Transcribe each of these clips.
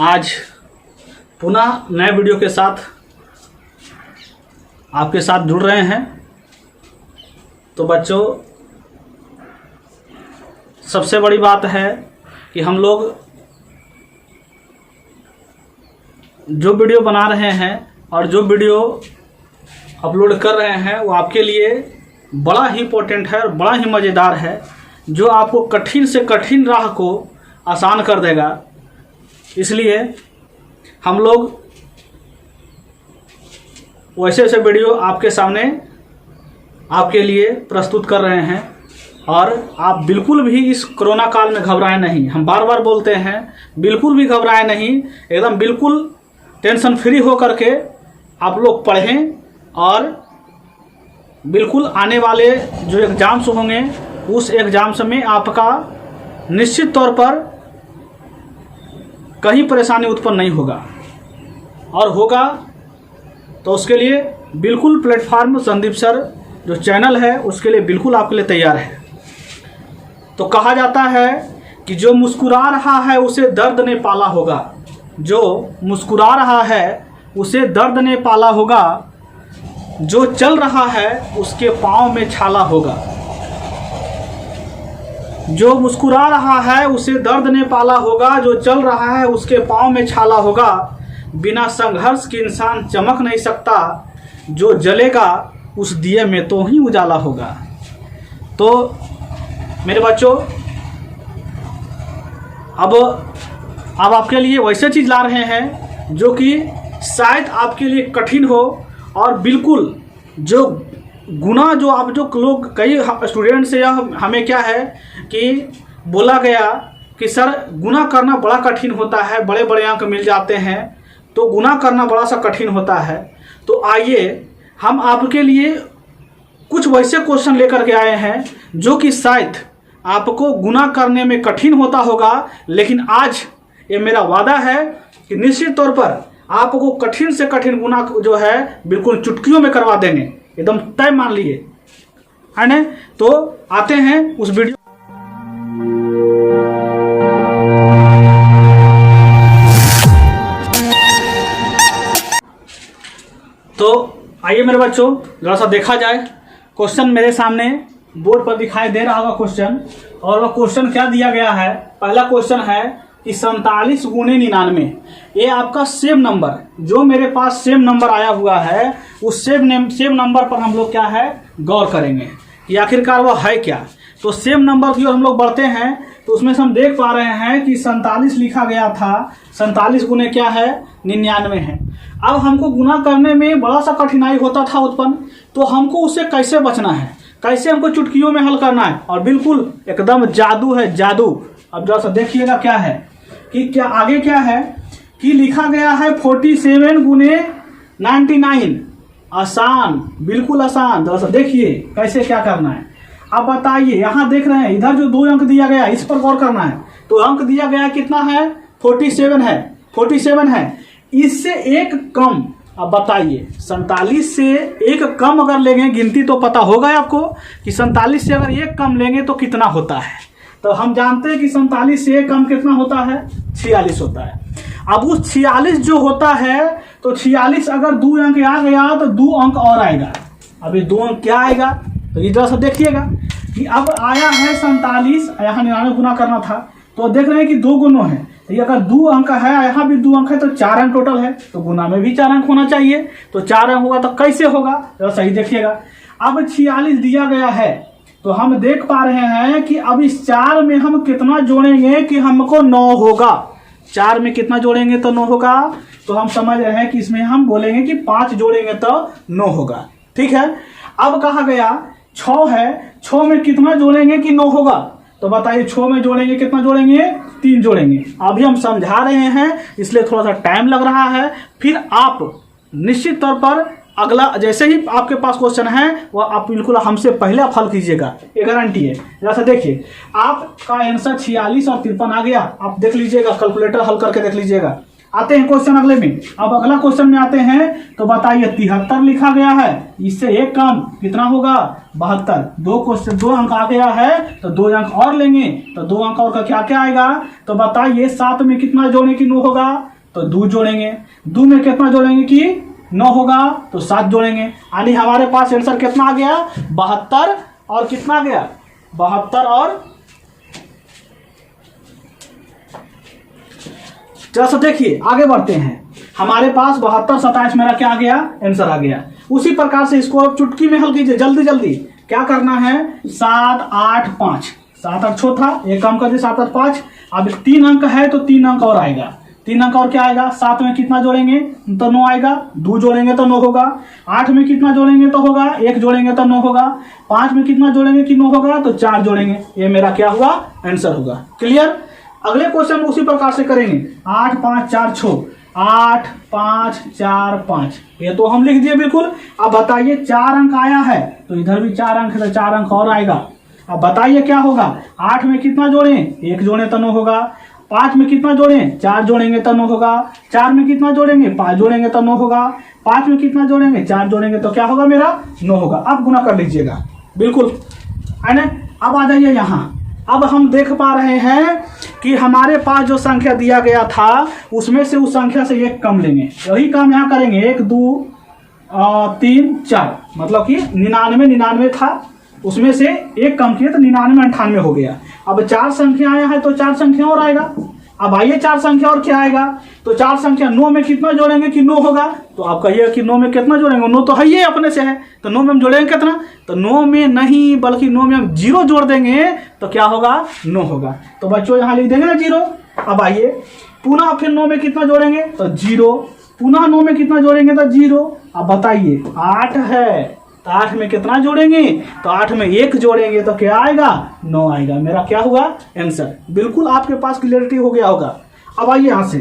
आज पुनः नए वीडियो के साथ आपके साथ जुड़ रहे हैं। तो बच्चों, सबसे बड़ी बात है कि हम लोग जो वीडियो बना रहे हैं और जो वीडियो अपलोड कर रहे हैं वो आपके लिए बड़ा ही इम्पोर्टेंट है और बड़ा ही मज़ेदार है, जो आपको कठिन से कठिन राह को आसान कर देगा। इसलिए हम लोग वैसे वैसे वीडियो आपके सामने आपके लिए प्रस्तुत कर रहे हैं। और आप बिल्कुल भी इस कोरोना काल में घबराएं नहीं। हम बार बार बोलते हैं, बिल्कुल भी घबराएं नहीं, एकदम बिल्कुल टेंशन फ्री हो करके आप लोग पढ़ें। और बिल्कुल आने वाले जो एग्ज़ाम्स होंगे उस एग्ज़ाम्स में आपका निश्चित तौर पर कहीं परेशानी उत्पन्न नहीं होगा, और होगा तो उसके लिए बिल्कुल प्लेटफार्म संदीप सर जो चैनल है उसके लिए बिल्कुल आपके लिए तैयार है। तो कहा जाता है कि जो मुस्कुरा रहा है उसे दर्द ने पाला होगा, जो मुस्कुरा रहा है उसे दर्द ने पाला होगा, जो चल रहा है उसके पाँव में छाला होगा। जो मुस्कुरा रहा है उसे दर्द ने पाला होगा, जो चल रहा है उसके पाँव में छाला होगा। बिना संघर्ष के इंसान चमक नहीं सकता, जो जलेगा उस दिए में तो ही उजाला होगा। तो मेरे बच्चों, अब आपके लिए वैसे चीज़ ला रहे हैं जो कि शायद आपके लिए कठिन हो, और बिल्कुल जो गुना जो आप जो लोग कई स्टूडेंट से हमें क्या है कि बोला गया कि सर गुना करना बड़ा कठिन होता है, बड़े बड़े अंक मिल जाते हैं, तो गुना करना बड़ा सा कठिन होता है। तो आइए हम आपके लिए कुछ वैसे क्वेश्चन लेकर के आए हैं जो कि शायद आपको गुना करने में कठिन होता होगा, लेकिन आज ये मेरा वादा है कि निश्चित तौर पर आपको कठिन से कठिन गुना जो है बिल्कुल चुटकियों में करवा देंगे, एकदम तय मान लिए, है ना। तो आते हैं उस वीडियो। तो आइए मेरे बच्चों, जरा सा देखा जाए। क्वेश्चन मेरे सामने बोर्ड पर दिखाई दे रहा होगा क्वेश्चन, और वह क्वेश्चन क्या दिया गया है। पहला क्वेश्चन है कि 47 गुणे 99, ये आपका सेम नंबर, जो मेरे पास सेम नंबर आया हुआ है उस सेम नंबर पर हम लोग क्या है गौर करेंगे कि आखिरकार वह है क्या। तो सेम नंबर की ओर हम लोग बढ़ते हैं, तो उसमें से हम देख पा रहे हैं कि 47 लिखा गया था, 47 गुणे क्या है 99 है। अब हमको गुना करने में बड़ा सा कठिनाई होता था उत्पन्न, तो हमको उससे कैसे बचना है, कैसे हमको चुटकियों में हल करना है, और बिल्कुल एकदम जादू है, जादू। अब जरा सा देखिएगा क्या है कि क्या आगे क्या है कि लिखा गया है 47 गुणे 99, आसान, बिल्कुल आसान। जरा सा देखिए कैसे क्या करना है। अब बताइए, यहाँ देख रहे हैं इधर जो 2 अंक दिया गया है इस पर गौर करना है। तो अंक दिया गया कितना है 47 है, 47 है, इससे एक कम। अब बताइए 47 से एक कम अगर लेंगे, गिनती तो पता होगा आपको कि 47 से अगर एक कम लेंगे तो कितना होता है। तो हम जानते हैं कि 47 से एक कम कितना होता है 46 होता है। अब उस 46 जो होता है, तो 46 अगर 2 अंक आ गया तो 2 अंक और आएगा। अभी 2 अंक क्या आएगा, तो इधर से देखिएगा कि अब आया है 47, यहाँ 99 गुना करना था, तो देख रहे हैं कि 2 गुना है। तो ये अगर 2 अंक है, यहाँ भी 2 अंक है, तो 4 अंक टोटल है, तो गुना में भी 4 अंक होना चाहिए। तो 4 अंक होगा तो कैसे होगा, जरा सही देखिएगा। अब 46 दिया गया है, तो हम देख पा रहे हैं कि अब इस 4 में हम कितना जोड़ेंगे कि हमको 9 होगा। 4 में कितना जोड़ेंगे तो 9 होगा। तो हम समझ रहे हैं कि इसमें हम बोलेंगे कि 5 जोड़ेंगे तो 9 होगा, ठीक है। अब कहा गया 6 है, 6 में कितना जोड़ेंगे कि 9 होगा। तो बताइए 6 में जोड़ेंगे कितना जोड़ेंगे, 3 जोड़ेंगे। अभी हम समझा रहे हैं इसलिए थोड़ा सा टाइम लग रहा है। फिर आप निश्चित तौर पर अगला जैसे ही आपके पास क्वेश्चन है वह आप बिल्कुल हमसे पहले आप हल कीजिएगा, ये गारंटी है। जैसा देखिए आपका आंसर 46 और 53 आ गया, आप देख लीजिएगा, कैलकुलेटर हल करके देख लीजिएगा। आते हैं क्वेश्चन अगले में। अब अगला क्वेश्चन में आते हैं, तो बताइए 73 लिखा गया है, इससे एक कम कितना होगा 72। 2 अंक आ गया है तो 2 अंक और लेंगे, तो 2 अंक और का क्या क्या आएगा। तो बताइए 7 में कितना जोड़े कि 9 होगा, तो 2 जोड़ेंगे, 2 में कितना जोड़ेंगे कि 9 होगा तो 7 जोड़ेंगे, यानी हमारे पास आंसर कितना आ गया 72 और कितना आ गया 72 और जरा सा देखिए आगे बढ़ते हैं। हमारे पास 72 27 मेरा क्या आ गया आंसर आ गया। उसी प्रकार से इसको अब चुटकी में हल कीजिए जल्दी जल्दी। क्या करना है 7 8 5 7 8 6 था, एक काम कर दिए 7 8 5। अब 3 अंक है तो 3 अंक और आएगा, 3 अंक और क्या आएगा 7 में कितना जोड़ेंगे तो 9 आएगा, 2 जोड़ेंगे तो 9 होगा, 8 में कितना जोड़ेंगे तो होगा 1 जोड़ेंगे तो 9 होगा, 5 में कितना जोड़ेंगे कि 9 होगा तो 4 जोड़ेंगे, ये मेरा क्या हुआ आंसर होगा। क्लियर। अगले क्वेश्चन में उसी प्रकार से करेंगे 8 5 4 6 8 5 4 5, ये तो हम लिख दिए बिल्कुल। अब बताइए 4 अंक आया है तो इधर भी 4 अंक है तो 4 अंक और आएगा। अब बताइए क्या होगा 8 में कितना जोड़ें 1 जोड़े तो 9 होगा, 5 में कितना जोड़ें 4 जोड़ेंगे तो 9 होगा, 4 में कितना जोड़ेंगे 5 जोड़ेंगे तो 9 होगा, 5 में कितना जोड़ेंगे 4 जोड़ेंगे तो क्या होगा मेरा 9 होगा। अब गुना कर लीजिएगा बिल्कुल है ना। अब आ जाइए यहाँ। अब हम देख पा रहे हैं कि हमारे पास जो संख्या दिया गया था उसमें से उस संख्या से एक कम लेंगे, यही काम यहाँ करेंगे 1 2 3 4, मतलब कि 99 था, उसमें से एक कम किए तो 99 98 हो गया। अब 4 संख्या आया है तो 4 संख्या और आएगा। अब आइए 4 संख्या और क्या आएगा तो 4 संख्या 9 में कितना जोड़ेंगे कि 9 होगा, तो आप कहिए कि 9 में कितना जोड़ेंगे, 9 तो है ही अपने से है तो 9 में हम जोड़ेंगे कितना, तो 9 में नहीं बल्कि 9 में हम 0 जोड़ देंगे तो क्या होगा 9 होगा। तो बच्चों यहाँ लिख देंगे ना 0। अब आइए पुनः फिर 9 में कितना जोड़ेंगे तो 0, पुनः 9 में कितना जोड़ेंगे तो 0। अब बताइए 8 है तो 8 में कितना जोड़ेंगे तो 8 में 1 जोड़ेंगे तो क्या आएगा 9 आएगा। मेरा क्या हुआ आंसर। बिल्कुल आपके पास क्लियरिटी हो गया होगा। अब आइए यहाँ से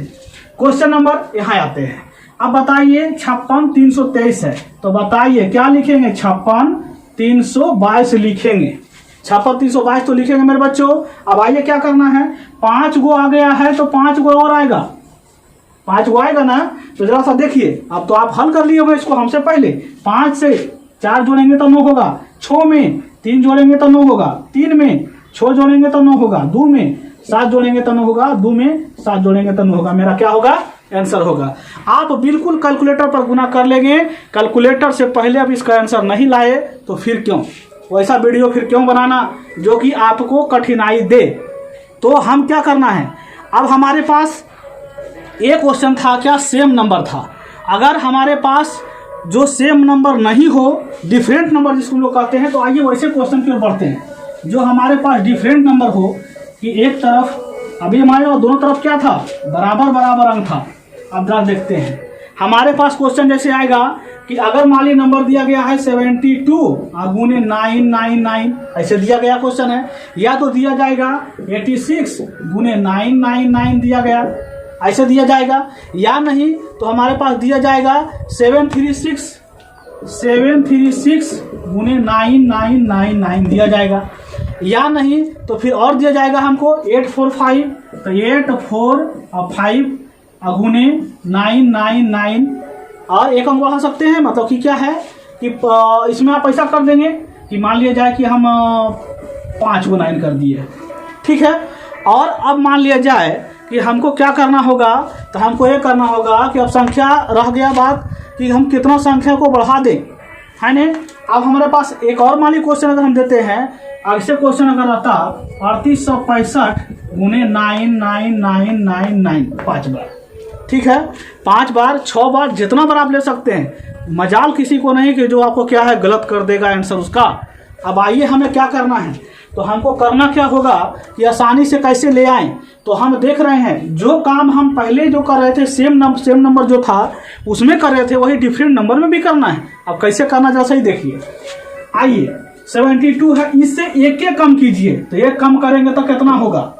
क्वेश्चन नंबर यहाँ आते हैं। अब बताइए 56 323 है तो बताइए क्या लिखेंगे 56 322 लिखेंगे, 56 322 तो लिखेंगे मेरे बच्चों। अब आइए क्या करना है 5 गो आ गया है तो 5 गो और आएगा, 5 गो आएगा ना। तो जरा सा देखिए अब तो आप हल कर लिए होंगे इसको हमसे पहले। 5 से 4 जोड़ेंगे तो 9 होगा, 6 में 3 जोड़ेंगे तो 9 होगा, 3 में 6 जोड़ेंगे तो 9 होगा, 2 में 7 जोड़ेंगे तो 9 होगा, 2 में 7 जोड़ेंगे तो 9 होगा। मेरा क्या होगा आंसर होगा। आप बिल्कुल कैलकुलेटर पर गुना कर लेंगे। कैलकुलेटर से पहले अब इसका आंसर नहीं लाए तो फिर क्यों वैसा वीडियो फिर क्यों बनाना जो कि आपको कठिनाई दे। तो हम क्या करना है, अब हमारे पास एक क्वेश्चन था क्या सेम नंबर था। अगर हमारे पास जो सेम नंबर नहीं हो, डिफरेंट नंबर जिसको हम लोग कहते हैं, तो आइए वैसे क्वेश्चन की ओर बढ़ते हैं। जो हमारे पास डिफरेंट नंबर हो कि एक तरफ अभी हमारे पास दोनों तरफ क्या था बराबर बराबर अंक था। अब जरा देखते हैं हमारे पास क्वेश्चन जैसे आएगा कि अगर मान ली नंबर दिया गया है 72 गुने 999 ऐसे दिया गया क्वेश्चन है, या तो दिया जाएगा 86 गुने 999 दिया गया ऐसे दिया जाएगा, या नहीं तो हमारे पास दिया जाएगा 736 गुने 9999 दिया जाएगा, या नहीं तो फिर और दिया जाएगा हमको 845 तो 845 गुने 999 और एक अंक बढ़ा सकते हैं। मतलब कि क्या है कि इसमें आप ऐसा कर देंगे कि मान लिया जाए कि हम 5 को 9 कर दिए, ठीक है। और अब मान लिया जाए कि हमको क्या करना होगा, तो हमको ये करना होगा कि अब संख्या रह गया बात कि हम कितना संख्या को बढ़ा दें, है ना। अब हमारे पास एक और मान ली क्वेश्चन अगर हम देते हैं, ऐसे क्वेश्चन अगर रहता 3865 गुने 99999 5 बार, ठीक है 5 बार 6 बार जितना बार आप ले सकते हैं। मजाल किसी को नहीं कि जो आपको क्या है गलत कर देगा आंसर उसका। अब आइए हमें क्या करना है, तो हमको करना क्या होगा कि आसानी से कैसे ले आएं। तो हम देख रहे हैं जो काम हम पहले जो कर रहे थे सेम नंबर जो था उसमें कर रहे थे वही डिफरेंट नंबर में भी करना है। अब कैसे करना जैसा ही देखिए। आइए 72 है, इससे एक कम कीजिए तो एक कम करेंगे तो कितना होगा,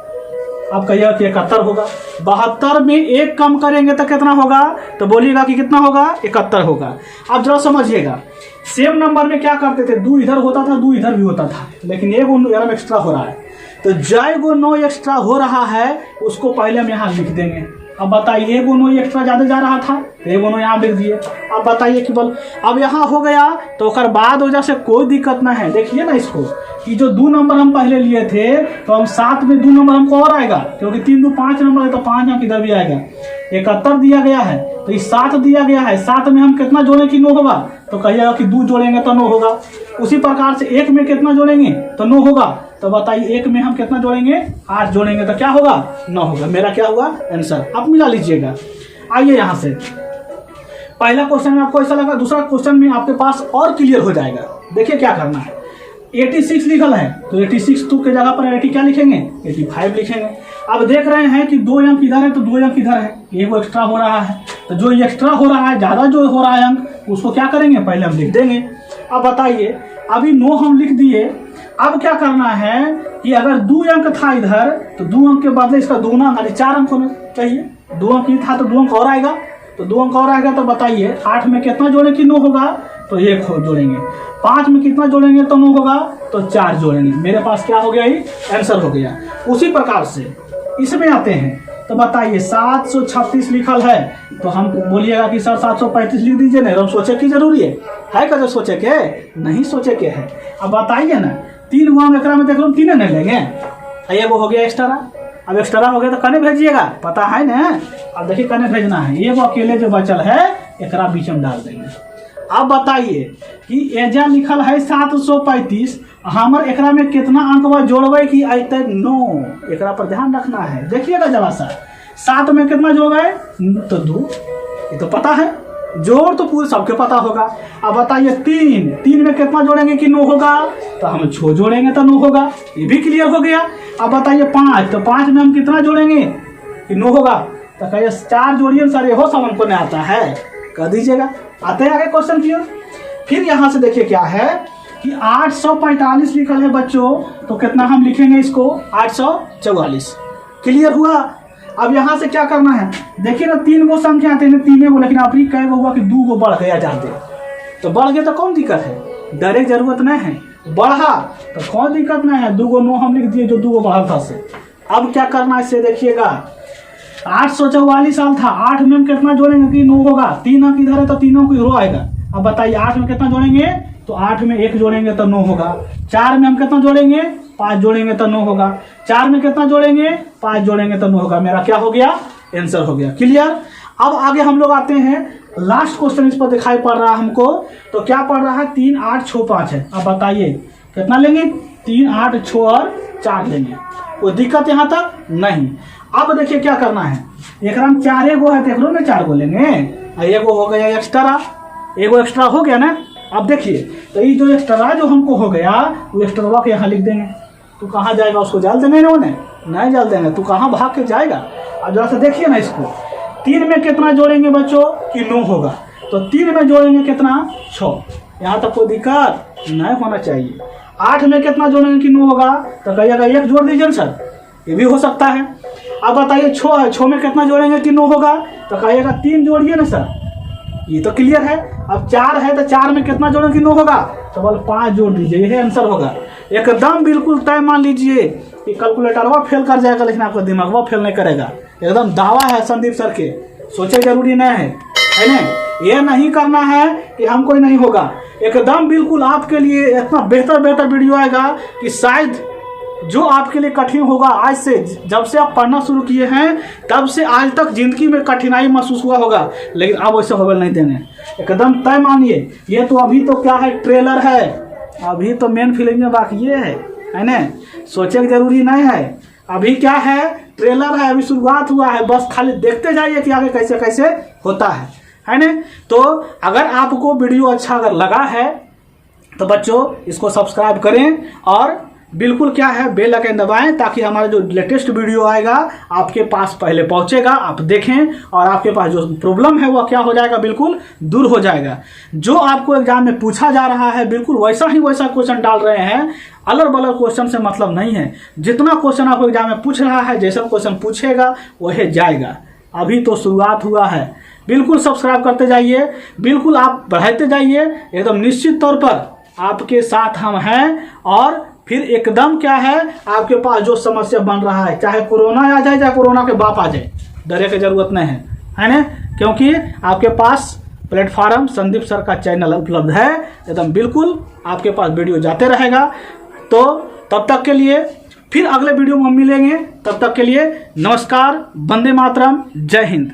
अब कहिए कि 71 होगा। 72 में एक कम करेंगे तो कितना होगा, तो बोलिएगा कि कितना होगा 71 होगा। अब जरा समझिएगा सेम नंबर में क्या करते थे, 2 इधर होता था 2 इधर भी होता था, लेकिन एक 9 एक्स्ट्रा हो रहा है। तो जय गो 9 एक्स्ट्रा हो रहा है उसको पहले हम यहाँ लिख देंगे। अब बताइए एक गुनो एक्स्ट्रा ज़्यादा जा रहा था, एक गुनो यहाँ लिख दिए। अब बताइए कि बोल अब यहाँ हो गया तो उसके बाद वजह से कोई दिक्कत ना है। देखिए ना इसको कि जो 2 नंबर हम पहले लिए थे तो हम 7 में 2 नंबर हमको और आएगा, क्योंकि 3 2 5 नंबर है तो 5 अंक इधर भी आएगा। 71 दिया गया है तो इस 7 दिया गया है, 7 में हम कितना जोड़ें कि 9 होगा, तो कहिएगा कि 2 जोड़ेंगे तो 9 होगा। उसी प्रकार से 1 में कितना जोड़ेंगे तो 9 होगा, तो बताइए 1 में हम कितना जोड़ेंगे 8 जोड़ेंगे तो क्या होगा 9 होगा। मेरा क्या हुआ आंसर, आप मिला लीजिएगा। आइए यहाँ से पहला क्वेश्चन में आपको ऐसा लगा, दूसरा क्वेश्चन में आपके पास और क्लियर हो जाएगा। देखिए क्या करना है, 86 लिखल है तो 86 2 के जगह पर 80 क्या लिखेंगे 85 लिखेंगे। अब देख रहे हैं कि 2 अंक इधर है तो 2 अंक इधर है, ये वो एक्स्ट्रा हो रहा है, तो जो एक्स्ट्रा हो रहा है ज़्यादा जो हो रहा है अंक उसको क्या करेंगे पहले हम लिख देंगे। अब बताइए अभी 9 हम लिख दिए, अब क्या करना है कि अगर 2 अंक था इधर तो 2 अंक के बदले इसका दूना 4 अंक होना चाहिए। 2 अंक ही था तो 2 अंक और आएगा, तो 2 अंक और आएगा। तो बताइए 8 में कितना जोड़े कि 9 होगा, तो 1 जोड़ेंगे। 5 में कितना जोड़ेंगे तो 9 होगा, तो 4 जोड़ेंगे। मेरे पास क्या हो गया, ये आंसर हो गया। उसी प्रकार से इसमें आते हैं तो बताइए 736 लिखल है तो हम बोलिएगा कि सर 735 लिख दीजिए ना, हम सोचे की जरूरी है क्या, सोचे के नहीं सोचे के है। अब बताइए ना 3 गो हम एकरा में देख लो 3 नहीं लेंगे, ये वो हो गया एक्स्ट्रा। अब एक्स्ट्रा हो गया तो कने भेजिएगा पता है ना। अब देखिए कने भेजना है, ये वो अकेले जो बचल है एकरा बीच में डाल देंगे। अब बताइए कि एजा लिखल है 735, हमर एकरा में कितना अंक जोड़बे कि अते 9, एकरा पर ध्यान रखना है। देखिएगा जरा सा 7 में कितना जोड़े तो 2, ये तो पता है, जोड़ तो पूरे सबके पता होगा। अब बताइए 3 में कितना जोड़ेंगे कि 9 होगा, तो हम 6 जोड़ेंगे तो 9 होगा, ये भी क्लियर हो गया। अब बताइए 5, तो 5 में हम कितना जोड़ेंगे कि 9 होगा, तो कहिए 4 जोड़िए सर, ये हो समझ को नहीं आता है कह दीजिएगा। आते हैं आगे क्वेश्चन की ओर। फिर यहाँ से देखिए क्या है कि 845 लिखल है बच्चों, तो कितना हम लिखेंगे इसको 844। क्लियर हुआ। अब यहाँ से क्या करना है, देखिए ना 3 गो संख्या आते हैं 3 गो, लेकिन आप कह गो हुआ कि 2 गो बढ़ गया जाते, तो बढ़ गया तो कौन दिक्कत है, डरे जरूरत नहीं है, बढ़ा तो कोई दिक्कत नहीं है। 2 गो 9 हम लिख दिए जो 2 गो बढ़ा था से। अब क्या करना है इससे देखिएगा 844 साल था, 8 में हम कितना जोड़ेंगे कि 9 होगा, 3 अंक इधर है तो 3 अंक रो आएगा। अब बताइए 8 में कितना जोड़ेंगे, तो 8 में 1 जोड़ेंगे तो 9 होगा। 4 में हम कितना जोड़ेंगे 5 जोड़ेंगे तो 9 होगा। 4 में कितना जोड़ेंगे 5 जोड़ेंगे तो 9 होगा। मेरा क्या हो गया आंसर हो गया। क्लियर। अब आगे हम लोग आते हैं, लास्ट क्वेश्चन इस पर दिखाई पड़ रहा है हमको, तो क्या पड़ रहा है 3 8 6 5 है। अब बताइए कितना लेंगे 3 8 6 और 4 लेंगे, कोई दिक्कत यहाँ तक नहीं। अब देखिए क्या करना है, एक 4 गो है देख लो ना, 4 गो लेंगे, एगो हो गया एक्स्ट्रा, एगो एक्स्ट्रा हो गया ना। अब देखिए तो ये जो एक्स्ट्रा जो हमको हो गया वो एक्स्ट्रा के यहाँ लिख देंगे। तू कहाँ जाएगा, उसको जाल देंगे ना, उन्हें नहीं जाल देंगे, तू कहाँ भाग के जाएगा। अब जरा से देखिए ना इसको, 3 में कितना जोड़ेंगे बच्चों कि 9 होगा, तो 3 में जोड़ेंगे कितना 6, यहाँ तक कोई दिक्कत नहीं होना चाहिए। 8 में कितना जोड़ेंगे कि 9 होगा, तो कहिएगा 1 जोड़ दीजिए ना सर, ये भी हो सकता है। अब बताइए 6 है, 6 में कितना जोड़ेंगे कि 9 होगा, तो कहिएगा 3 जोड़िए ना सर, ये तो क्लियर है। अब 4 है तो 4 में कितना जोड़ेंगे कि 9 होगा, तो बल 5 जोड़ दीजिए, यही आंसर होगा। एकदम बिल्कुल तय मान लीजिए कि कैलकुलेटरवा फेल कर जाएगा, लेकिन आपका दिमागवा फेल नहीं करेगा। एकदम दावा है संदीप सर के, सोचे जरूरी नहीं है ना। ये नहीं करना है कि हमको नहीं होगा, एकदम बिल्कुल आपके लिए इतना बेहतर वीडियो आएगा कि शायद जो आपके लिए कठिन होगा, आज से जब से आप पढ़ना शुरू किए हैं तब से आज तक जिंदगी में कठिनाई महसूस हुआ होगा, लेकिन अब वैसे होगा नहीं देंगे, एकदम तय मानिए। ये तो अभी तो क्या है, ट्रेलर है, अभी तो मेन फिल्म में बाकी ये है ना, सोचे जरूरी नहीं है। अभी क्या है, ट्रेलर है, अभी शुरुआत हुआ है, बस खाली देखते जाइए कि आगे कैसे कैसे होता है ना। तो अगर आपको वीडियो अच्छा अगर लगा है तो बच्चों इसको सब्सक्राइब करें और बिल्कुल क्या है बेल आइकन दबाएं, ताकि हमारा जो लेटेस्ट वीडियो आएगा आपके पास पहले पहुंचेगा, आप देखें और आपके पास जो प्रॉब्लम है वह क्या हो जाएगा, बिल्कुल दूर हो जाएगा। जो आपको एग्जाम में पूछा जा रहा है बिल्कुल वैसा ही वैसा क्वेश्चन डाल रहे हैं, अलग बलग क्वेश्चन से मतलब नहीं है। जितना क्वेश्चन आपको एग्जाम में पूछ रहा है, जैसा क्वेश्चन पूछेगा वही जाएगा। अभी तो शुरुआत हुआ है, बिल्कुल सब्सक्राइब करते जाइए, बिल्कुल आप बढ़ाते जाइए, एकदम निश्चित तौर पर आपके साथ हम हैं। और फिर एकदम क्या है, आपके पास जो समस्या बन रहा है, चाहे कोरोना आ जाए चाहे कोरोना के बाप आ जाए, डरे की जरूरत नहीं है ना, क्योंकि आपके पास प्लेटफॉर्म संदीप सर का चैनल उपलब्ध है, एकदम बिल्कुल आपके पास वीडियो जाते रहेगा। तो तब तक के लिए फिर अगले वीडियो में हम मिलेंगे, तब तक के लिए नमस्कार, वंदे मातरम, जय हिंद।